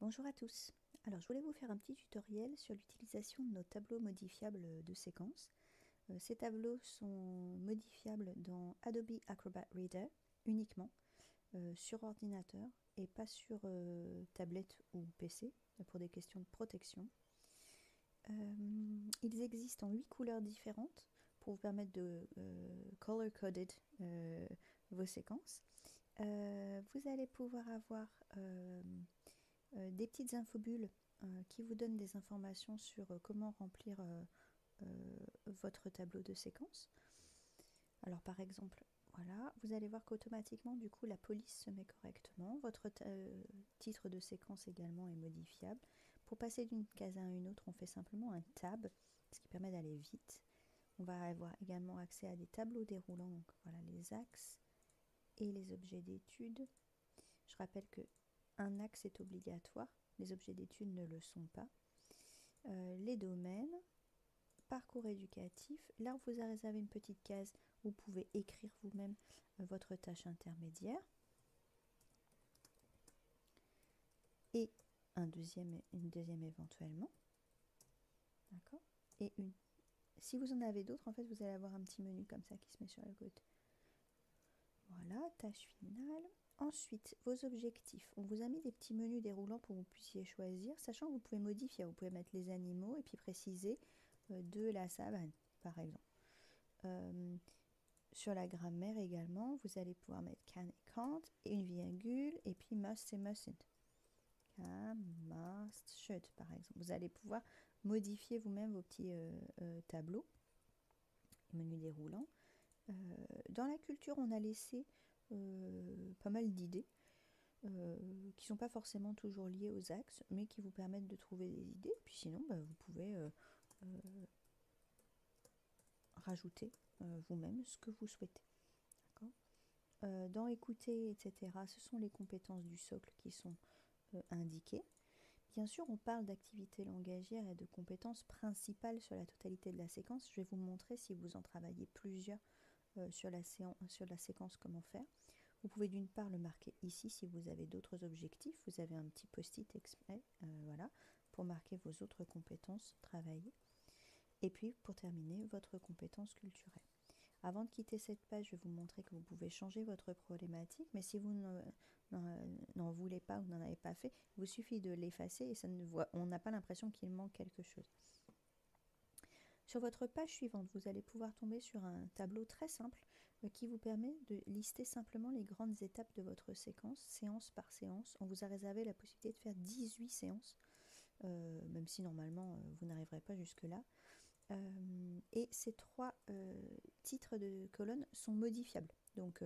Bonjour à tous. Alors je voulais vous faire un petit tutoriel sur l'utilisation de nos tableaux modifiables de séquences. Ces tableaux sont modifiables dans Adobe Acrobat Reader uniquement sur ordinateur et pas sur tablette ou PC pour des questions de protection. Ils existent en 8 couleurs différentes pour vous permettre de color-coded vos séquences. Vous allez pouvoir avoir des petites infobules qui vous donnent des informations sur comment remplir votre tableau de séquence. Alors par exemple, voilà, vous allez voir qu'automatiquement du coup la police se met correctement. Votre titre de séquence également est modifiable. Pour passer d'une case à une autre, on fait simplement un tab, ce qui permet d'aller vite. On va avoir également accès à des tableaux déroulants, donc voilà les axes et les objets d'étude. Je rappelle que un axe est obligatoire, les objets d'étude ne le sont pas. Les domaines, parcours éducatif, là vous avez réservé une petite case, vous pouvez écrire vous-même votre tâche intermédiaire. Et une deuxième éventuellement. D'accord. Et une. Si vous en avez d'autres, en fait, vous allez avoir un petit menu comme ça qui se met sur le côté. Voilà, tâche finale. Ensuite, vos objectifs. On vous a mis des petits menus déroulants pour que vous puissiez choisir, sachant que vous pouvez modifier. Vous pouvez mettre les animaux et puis préciser de la savane, par exemple. Sur la grammaire également, vous allez pouvoir mettre can et can't et une virgule et puis must et mustn't. Can, must, should par exemple. Vous allez pouvoir modifier vous-même vos petits tableaux, menus déroulants. Dans la culture, on a laissé pas mal d'idées qui ne sont pas forcément toujours liées aux axes, mais qui vous permettent de trouver des idées. Puis sinon, vous pouvez rajouter vous-même ce que vous souhaitez. Dans écouter, etc., ce sont les compétences du socle qui sont indiquées. Bien sûr, on parle d'activité langagière et de compétences principales sur la totalité de la séquence. Je vais vous montrer, si vous en travaillez plusieurs sur la séquence, comment faire. Vous pouvez d'une part le marquer ici si vous avez d'autres objectifs. Vous avez un petit post-it exprès voilà, pour marquer vos autres compétences travaillées. Et puis, pour terminer, votre compétence culturelle. Avant de quitter cette page, je vais vous montrer que vous pouvez changer votre problématique, mais si vous n'en voulez pas ou n'en avez pas fait, il vous suffit de l'effacer et on n'a pas l'impression qu'il manque quelque chose. Sur votre page suivante, vous allez pouvoir tomber sur un tableau très simple qui vous permet de lister simplement les grandes étapes de votre séance par séance. On vous a réservé la possibilité de faire 18 séances, même si normalement vous n'arriverez pas jusque-là. Et ces trois titres de colonnes sont modifiables. Donc,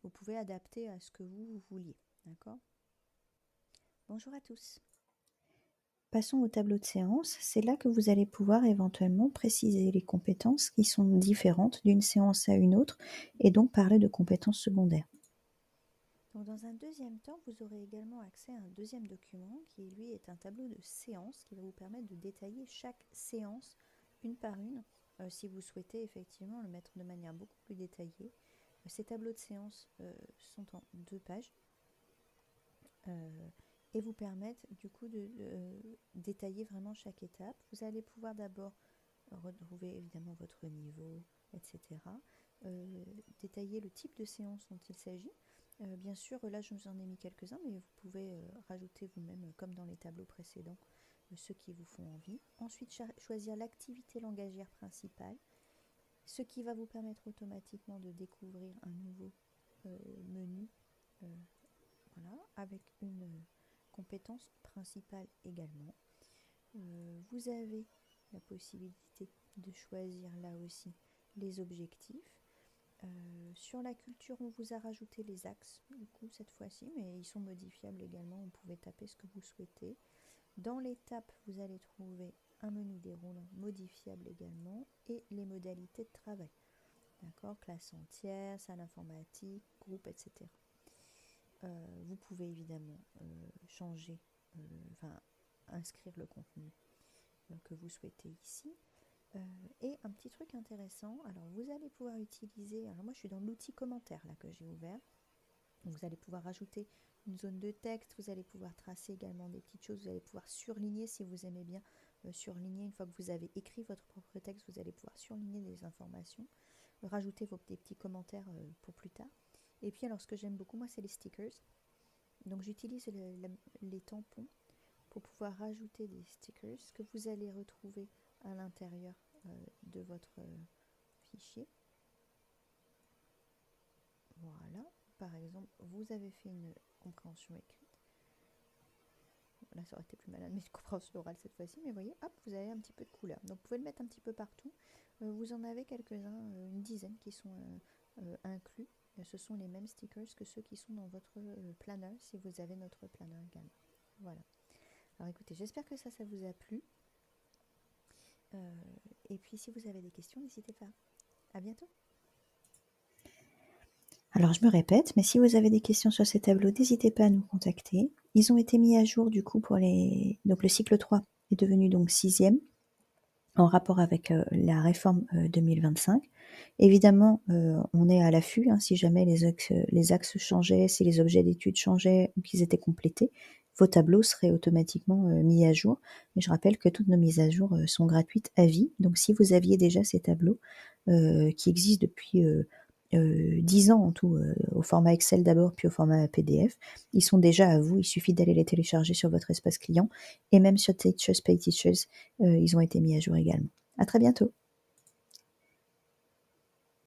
vous pouvez adapter à ce que vous vouliez. D'accord ? Bonjour à tous. Passons au tableau de séance. C'est là que vous allez pouvoir éventuellement préciser les compétences qui sont différentes d'une séance à une autre et donc parler de compétences secondaires. Donc, dans un deuxième temps, vous aurez également accès à un deuxième document qui, lui, est un tableau de séance qui va vous permettre de détailler chaque séance une par une, si vous souhaitez effectivement le mettre de manière beaucoup plus détaillée. Ces tableaux de séance sont en 2 pages et vous permettent du coup de détailler vraiment chaque étape. Vous allez pouvoir d'abord retrouver évidemment votre niveau, etc. Détailler le type de séance dont il s'agit. Bien sûr, là je vous en ai mis quelques-uns, mais vous pouvez rajouter vous-même, comme dans les tableaux précédents, ceux qui vous font envie. Ensuite, choisir l'activité langagière principale, ce qui va vous permettre automatiquement de découvrir un nouveau menu, voilà, avec une compétence principale également. Vous avez la possibilité de choisir là aussi les objectifs. Sur la culture, on vous a rajouté les axes, du coup, cette fois-ci, mais ils sont modifiables également. Vous pouvez taper ce que vous souhaitez. Dans l'étape, vous allez trouver un menu déroulant modifiable également et les modalités de travail. D'accord, classe entière, salle informatique, groupe, etc. Vous pouvez évidemment changer, inscrire le contenu que vous souhaitez ici. Et un petit truc intéressant, alors vous allez pouvoir utiliser, alors moi je suis dans l'outil commentaire là que j'ai ouvert, Donc vous allez pouvoir rajouter une zone de texte, vous allez pouvoir tracer également des petites choses, vous allez pouvoir surligner si vous aimez bien surligner. Une fois que vous avez écrit votre propre texte, vous allez pouvoir surligner des informations, rajouter des petits commentaires pour plus tard. Et puis alors ce que j'aime beaucoup moi c'est les stickers. Donc j'utilise les tampons pour pouvoir rajouter des stickers que vous allez retrouver à l'intérieur de votre fichier. Voilà, par exemple, vous avez fait une compréhension écrite. Là, ça aurait été plus malin de mettre une compréhension orale cette fois-ci, mais vous voyez, hop, vous avez un petit peu de couleur. Donc, vous pouvez le mettre un petit peu partout. Vous en avez quelques-uns, une dizaine qui sont inclus. Ce sont les mêmes stickers que ceux qui sont dans votre planner, si vous avez notre planner également. Voilà. Alors, écoutez, j'espère que ça vous a plu. Et puis, si vous avez des questions, n'hésitez pas. À bientôt. Alors je me répète, mais si vous avez des questions sur ces tableaux, n'hésitez pas à nous contacter. Ils ont été mis à jour du coup pour donc le cycle 3 est devenu donc 6e en rapport avec la réforme 2025. Évidemment, on est à l'affût, si jamais les axes changeaient, si les objets d'études changeaient ou qu'ils étaient complétés, vos tableaux seraient automatiquement mis à jour. Mais je rappelle que toutes nos mises à jour sont gratuites à vie. Donc si vous aviez déjà ces tableaux qui existent depuis 10 ans en tout, au format Excel d'abord, puis au format PDF. Ils sont déjà à vous, il suffit d'aller les télécharger sur votre espace client, et même sur Teachers Pay Teachers, ils ont été mis à jour également. À très bientôt.